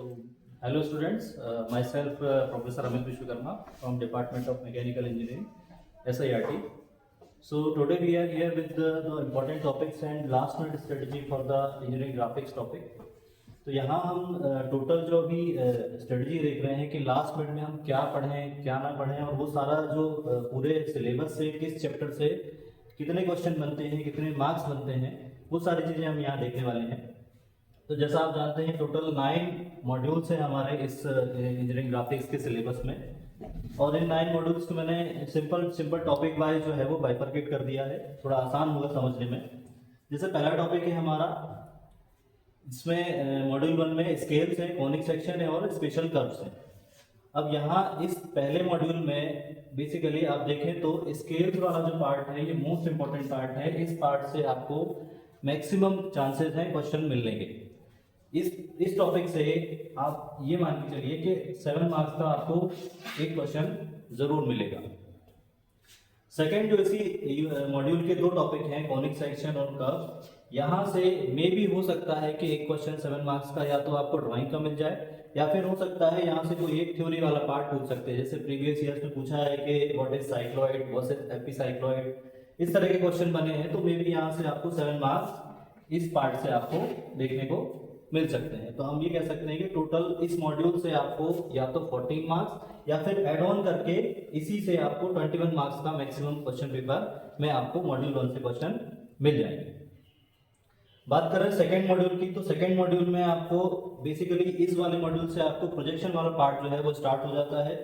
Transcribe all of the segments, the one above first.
So, hello students, myself Professor Amit Vishwakarma from Department of Mechanical Engineering, SIRT. So today we are here with the important topics and last minute strategy for the engineering graphics topic. तो यहाँ हम total जो अभी strategy देख रहे हैं कि last minute में हम क्या पढ़ें क्या ना पढ़ें और वो सारा जो पूरे सिलेबस से किस चैप्टर से कितने क्वेश्चन बनते हैं कितने मार्क्स बनते हैं वो सारी चीज़ें हम यहाँ देखने वाले हैं। तो जैसा आप जानते हैं टोटल 9 मॉड्यूल्स हैं हमारे इस इंजीनियरिंग ग्राफिक्स के सिलेबस में और इन 9 मॉड्यूल्स को मैंने सिंपल टॉपिक वाइज जो है वो बाइफरकेट कर दिया है, थोड़ा आसान होगा समझने में। जैसे पहला टॉपिक है हमारा, इसमें मॉड्यूल 1 में स्केल्स है, कॉनिक सेक्शन है और स्पेशल कर्व्स है। अब यहाँ इस पहले मॉड्यूल में बेसिकली आप देखें तो स्केल्स वाला जो पार्ट है ये मोस्ट इंपॉर्टेंट पार्ट है। इस पार्ट से आपको मैक्सिमम चांसेस हैं क्वेश्चन मिलने के। इस टॉपिक से आप ये मान के चलिए कि 7 मार्क्स का आपको एक क्वेश्चन जरूर मिलेगा। सेकंड जो इसी मॉड्यूल के 2 टॉपिक हैं, कॉनिक सेक्शन और कर्व, यहाँ से मे भी हो सकता है कि एक क्वेश्चन 7 मार्क्स का या तो आपको ड्राइंग का मिल जाए या फिर हो सकता है यहाँ से कोई एक थ्योरी वाला पार्ट पूछ सकते हैं। जैसे प्रीवियस ईयर्स में पूछा है कि व्हाट इज साइक्लॉइड वर्सेस एपिसाइक्लॉइड, इस तरह के क्वेश्चन बने हैं। तो मे भी यहाँ से आपको 7 मार्क्स इस पार्ट से आपको देखने को मिल सकते हैं। तो हम ये कह सकते हैं कि टोटल इस मॉड्यूल से आपको या तो 14 मार्क्स या फिर एड ऑन करके इसी से आपको 21 मार्क्स का मैक्सिमम क्वेश्चन पेपर में आपको मॉड्यूल 1 से क्वेश्चन मिल जाएंगे। बात करें सेकंड मॉड्यूल की, तो सेकंड मॉड्यूल में आपको बेसिकली इस वाले मॉड्यूल से आपको प्रोजेक्शन वाला पार्ट जो है वो स्टार्ट हो जाता है।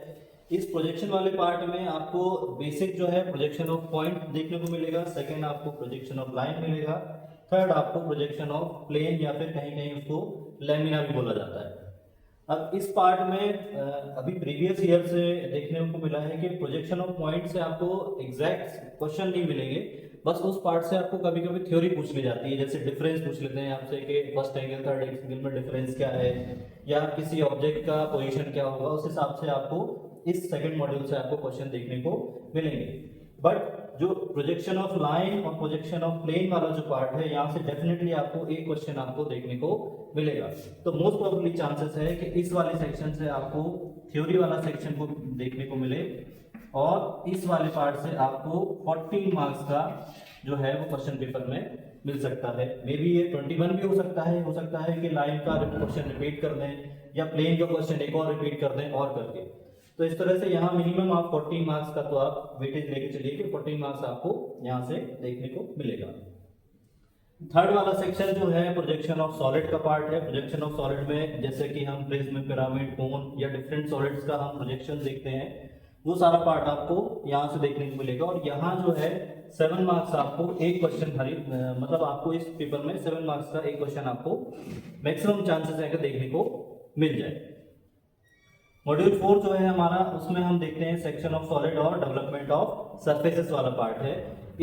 इस प्रोजेक्शन वाले पार्ट में आपको बेसिक जो है प्रोजेक्शन ऑफ पॉइंट देखने को मिलेगा, सेकंड आपको प्रोजेक्शन ऑफ लाइन मिलेगा, थर्ड आपको प्रोजेक्शन ऑफ प्लेन या फिर कहीं कहीं उसको लैमिना भी बोला जाता है। अब इस पार्ट में अभी प्रीवियस ईयर से देखने को मिला है कि प्रोजेक्शन ऑफ पॉइंट से आपको एग्जैक्ट क्वेश्चन नहीं मिलेंगे, बस उस पार्ट से आपको कभी कभी थ्योरी पूछ ली जाती है। जैसे डिफरेंस पूछ लेते हैं आपसे कि फर्स्ट एंगल थर्ड एंगल में डिफरेंस क्या है या किसी ऑब्जेक्ट का पोजीशन क्या होगा, उस हिसाब से आपको इस सेकंड मॉड्यूल से आपको क्वेश्चन देखने को मिलेंगे। बट जो प्रोजेक्शन ऑफ लाइन और प्रोजेक्शन ऑफ प्लेन वाला जो पार्ट है, यहाँ से डेफिनेटली आपको एक क्वेश्चन आपको देखने को मिलेगा। तो मोस्ट प्रोबेबली चांसेस है कि इस वाले सेक्शन से आपको थ्योरी वाला सेक्शन को देखने को मिले और इस वाले पार्ट से आपको 14 मार्क्स का जो है वो क्वेश्चन पेपर में मिल सकता है। मे बी ये 21 भी हो सकता है कि लाइन का क्वेश्चन रिपीट कर दें या प्लेन का क्वेश्चन एक और रिपीट कर दें और करके। तो इस तरह से यहाँ मिनिमम आप 14 मार्क्स का तो आप वेटेज लेके चलिए कि 14 मार्क्स आपको यहाँ से देखने को मिलेगा। थर्ड वाला सेक्शन जो है प्रोजेक्शन ऑफ सॉलिड का पार्ट है। प्रोजेक्शन ऑफ सॉलिड में जैसे कि हम प्रिज्म, पिरामिड, कोन या डिफरेंट सॉलिड्स का हम प्रोजेक्शन देखते हैं, वो सारा पार्ट आपको यहाँ से देखने को मिलेगा। और यहाँ जो है 7 मार्क्स आपको एक क्वेश्चन मतलब आपको इस पेपर में 7 मार्क्स का एक क्वेश्चन आपको मैक्सिमम चांसेस है कि देखने को मिल जाए। मॉड्यूल 4 जो है हमारा, उसमें हम देखते हैं सेक्शन ऑफ सॉलिड और डेवलपमेंट ऑफ सरफेसेस वाला पार्ट है।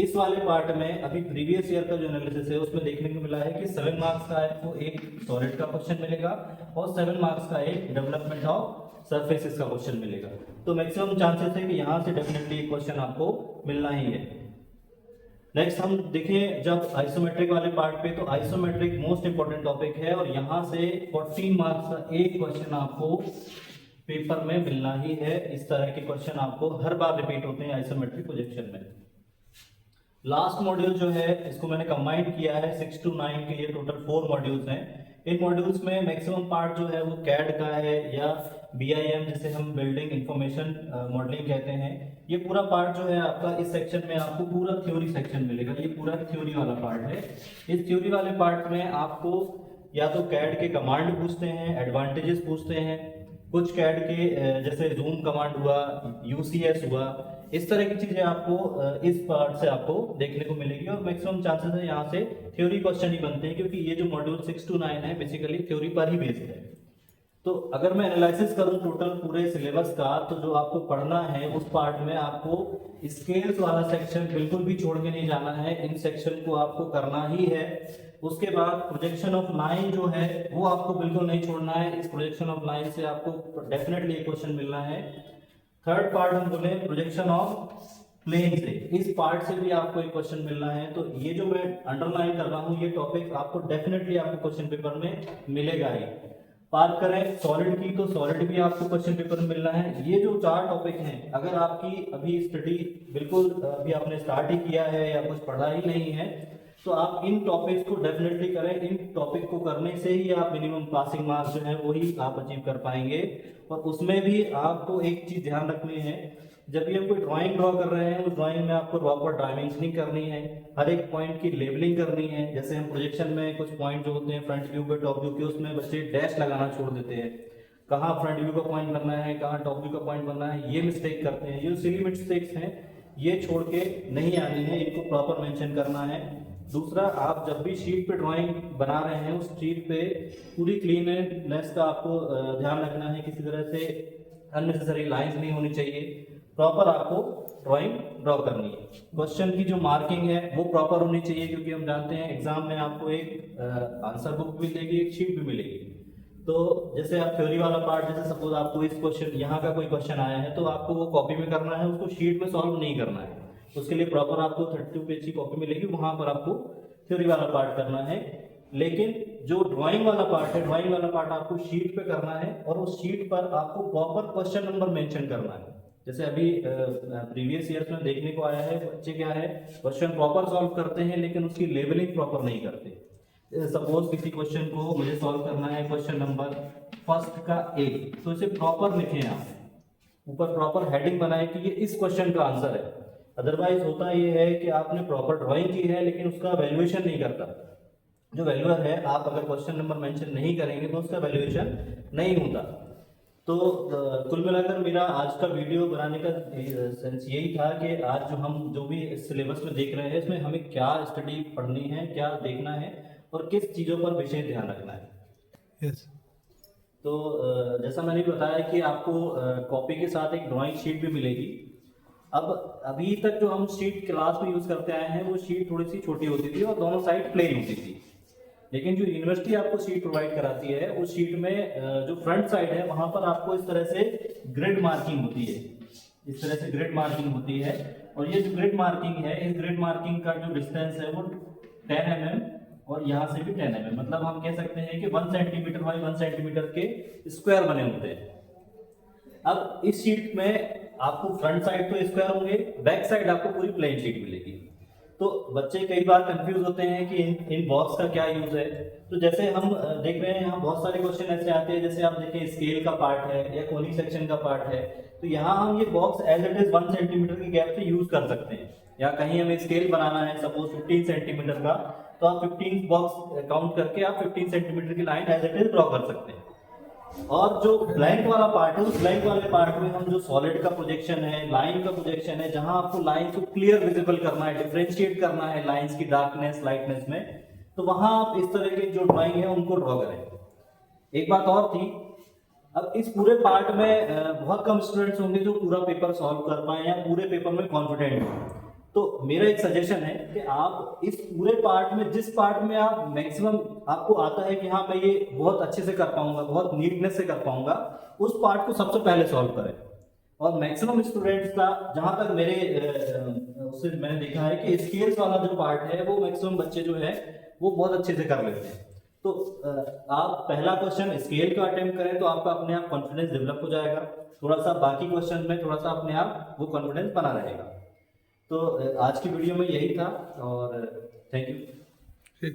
इस वाले पार्ट में अभी प्रीवियस ईयर का जो एनालिसिस है उसमें देखने को मिला है कि 7 मार्क्स का आपको एक सॉलिड का क्वेश्चन मिलेगा और 7 मार्क्स का एक डेवलपमेंट ऑफ सरफेसेस का क्वेश्चन मिलेगा। तो मैक्सिमम चांसेस है कि यहाँ से डेफिनेटली एक क्वेश्चन आपको मिलना ही है। नेक्स्ट हम देखें जब आइसोमेट्रिक वाले पार्ट पे, तो आइसोमेट्रिक मोस्ट इंपॉर्टेंट टॉपिक है और यहाँ से 14 मार्क्स का एक क्वेश्चन आपको पेपर में मिलना ही है। इस तरह के क्वेश्चन आपको हर बार रिपीट होते हैं आइसोमेट्रिक प्रोजेक्शन में। लास्ट मॉड्यूल जो है इसको मैंने कंबाइन किया है 6 to 9 के लिए, टोटल 4 मॉड्यूल्स हैं। इन मॉड्यूल्स में मैक्सिमम पार्ट जो है वो कैड का है या BIM जिसे हम बिल्डिंग इंफॉर्मेशन मॉडलिंग कहते हैं। ये पूरा पार्ट जो है आपका इस सेक्शन में आपको पूरा थ्योरी सेक्शन मिलेगा। ये पूरा थ्योरी वाला पार्ट है। इस थ्योरी वाले पार्ट में आपको या तो कैड के कमांड पूछते हैं, एडवांटेजेस पूछते हैं, कुछ कैड के जैसे जूम कमांड हुआ, UCS हुआ, इस तरह की चीजें आपको इस पार्ट से आपको देखने को मिलेगी। और मैक्सिमम चांसेस है यहाँ से थ्योरी क्वेश्चन ही बनते हैं क्योंकि ये जो मॉड्यूल 6 to 9 है बेसिकली थ्योरी पर ही बेस्ड है। तो अगर मैं एनालिसिस करूं टोटल पूरे सिलेबस का, तो जो आपको पढ़ना है उस पार्ट में आपको स्केल्स वाला सेक्शन बिल्कुल भी छोड़ के नहीं जाना है। इन सेक्शन को आपको करना ही है। उसके बाद प्रोजेक्शन ऑफ लाइन जो है वो आपको बिल्कुल नहीं छोड़ना है। इस प्रोजेक्शन ऑफ लाइन से आपको डेफिनेटली एक क्वेश्चन मिलना है। थर्ड पार्ट हम बोले प्रोजेक्शन ऑफ प्लेन से, इस पार्ट से भी आपको एक क्वेश्चन मिलना है। तो ये जो मैं अंडरलाइन कर रहा हूँ ये टॉपिक आपको डेफिनेटली आपको क्वेश्चन पेपर में मिलेगा ही। बात करें सॉलिड की, तो सॉलिड भी आपको क्वेश्चन पेपर में मिलना है। ये जो 4 टॉपिक हैं, अगर आपकी अभी स्टडी बिल्कुल अभी आपने स्टार्ट ही किया है या कुछ पढ़ा ही नहीं है, तो आप इन टॉपिक्स को डेफिनेटली करें। इन टॉपिक को करने से ही आप मिनिमम पासिंग मार्क्स जो है वही आप अचीव कर पाएंगे। और उसमें भी आपको एक चीज ध्यान रखनी है, जब भी आप कोई ड्राइंग ड्रॉ कर रहे हैं, उस ड्राइंग में आपको प्रॉपर डायमेंशनिंग करनी है, हर एक पॉइंट की लेबलिंग करनी है। जैसे हम प्रोजेक्शन में कुछ पॉइंट जो होते हैं फ्रंट व्यू के टॉप व्यू के, उसमें बच्चे डैश लगाना छोड़ देते हैं, कहाँ फ्रंट व्यू का पॉइंट बनना है, कहाँ टॉप व्यू का पॉइंट बनना है, ये मिस्टेक करते हैं। ये सिली मिस्टेक्स हैं, ये छोड़ के नहीं आनी है, इनको प्रॉपर मेंशन करना है। दूसरा, आप जब भी शीट पे ड्राइंग बना रहे हैं, उस शीट पे पूरी क्लीननेस का आपको ध्यान रखना है, किसी तरह से अननेसेसरी लाइंस नहीं होनी चाहिए, प्रॉपर आपको ड्राइंग ड्रॉ करनी है। क्वेश्चन की जो मार्किंग है वो प्रॉपर होनी चाहिए, क्योंकि हम जानते हैं एग्जाम में आपको एक आंसर बुक मिलेगी, एक शीट भी मिलेगी। तो जैसे आप थ्योरी वाला पार्ट, जैसे सपोज आपको इस क्वेश्चन यहाँ का कोई क्वेश्चन आया है, तो आपको वो कॉपी में करना है, उसको शीट में सॉल्व नहीं करना है। उसके लिए प्रॉपर आपको 32 पेज की कॉपी मिलेगी, वहां पर आपको थ्योरी वाला पार्ट करना है। लेकिन जो ड्राइंग वाला पार्ट है, ड्राइंग वाला पार्ट आपको शीट पे करना है, और उस शीट पर आपको प्रॉपर क्वेश्चन नंबर मेंशन करना है। जैसे अभी प्रीवियस ईयर्स में देखने को आया है, बच्चे क्या है, क्वेश्चन प्रॉपर सॉल्व करते हैं लेकिन उसकी लेवलिंग प्रॉपर नहीं करते। सपोज किसी क्वेश्चन को मुझे सॉल्व करना है, क्वेश्चन नंबर फर्स्ट का ए, तो इसे प्रॉपर लिखें आप, ऊपर प्रॉपर हेडिंग बनाए कि ये इस क्वेश्चन का आंसर है। अदरवाइज होता ये है कि आपने प्रॉपर ड्राइंग की है लेकिन उसका वैल्यूएशन नहीं करता। जो वैल्यूअर है, आप अगर क्वेश्चन नंबर मेंशन नहीं करेंगे तो उसका वैल्यूएशन नहीं होता। तो कुल मिलाकर मेरा आज का वीडियो बनाने का सेंस यही था कि आज जो भी सिलेबस में देख रहे हैं, इसमें हमें क्या स्टडी पढ़नी है, क्या देखना है और किस चीज़ों पर विशेष ध्यान रखना है। यस। तो जैसा मैंने बताया कि आपको कॉपी के साथ एक ड्राइंग शीट भी मिलेगी। अब अभी तक जो हम शीट क्लास में यूज करते आए हैं, वो शीट थोड़ी सी छोटी होती थी और दोनों साइड प्लेन होती थी। लेकिन जो यूनिवर्सिटी आपको शीट प्रोवाइड कराती है, उस शीट में जो फ्रंट साइड है, वहां पर आपको इस तरह से ग्रिड मार्किंग होती है, इस तरह से ग्रिड मार्किंग होती है। और ये जो ग्रिड मार्किंग है, इस ग्रिड मार्किंग का जो डिस्टेंस है वो 10 mm और यहाँ से भी 10 mm, मतलब हम कह सकते हैं कि 1 सेंटीमीटर बाई 1 सेंटीमीटर के स्क्वायर बने होते हैं। अब इस शीट में आपको फ्रंट साइड तो स्क्वायर होंगे, बैक साइड आपको पूरी प्लेन शीट मिलेगी। तो बच्चे कई बार कंफ्यूज होते हैं कि इन बॉक्स का क्या यूज है। तो जैसे हम देख रहे हैं, यहाँ बहुत सारे क्वेश्चन ऐसे आते हैं, जैसे आप देखें स्केल का पार्ट है या कोनिक सेक्शन का पार्ट है, तो यहाँ हम ये box as it is 1 centimetre के गैप से यूज कर सकते हैं। या कहीं हमें स्केल बनाना है सपोज 15 सेंटीमीटर का, तो आप 15 बॉक्स काउंट करके आप 15 सेंटीमीटर की line as it is draw कर सकते हैं। और जो ब्लैंक वाला पार्ट है, उस ब्लैंक वाले पार्ट में हम जो सॉलिड का प्रोजेक्शन है, लाइन का प्रोजेक्शन है, जहां आपको लाइन को क्लियर विजिबल करना है, डिफरेंशिएट करना है लाइंस की डार्कनेस लाइटनेस में, तो वहां आप इस तरह के जो ड्राइंग है उनको ड्रॉ करें। एक बात और थी, अब इस पूरे पार्ट में बहुत कम स्टूडेंट्स होंगे जो पूरा पेपर सॉल्व कर पाए या पूरे पेपर में कॉन्फिडेंट हो। तो मेरा एक सजेशन है कि आप इस पूरे पार्ट में, जिस पार्ट में आप मैक्सिमम आपको आता है कि हाँ मैं ये बहुत अच्छे से कर पाऊंगा, बहुत नीटनेस से कर पाऊंगा, उस पार्ट को सबसे पहले सॉल्व करें। और मैक्सिमम स्टूडेंट्स का, जहां तक मेरे उससे मैंने देखा है कि स्केल्स वाला जो पार्ट है वो मैक्सिमम बच्चे जो है वो बहुत अच्छे से कर लेते हैं। तो आप पहला क्वेश्चन स्केल का अटेम्प्ट करें तो आपका अपने आप कॉन्फिडेंस डेवलप हो जाएगा, थोड़ा सा बाकी क्वेश्चन में थोड़ा सा अपने आप वो कॉन्फिडेंस बना रहेगा। तो आज की वीडियो में यही था और थैंक यू।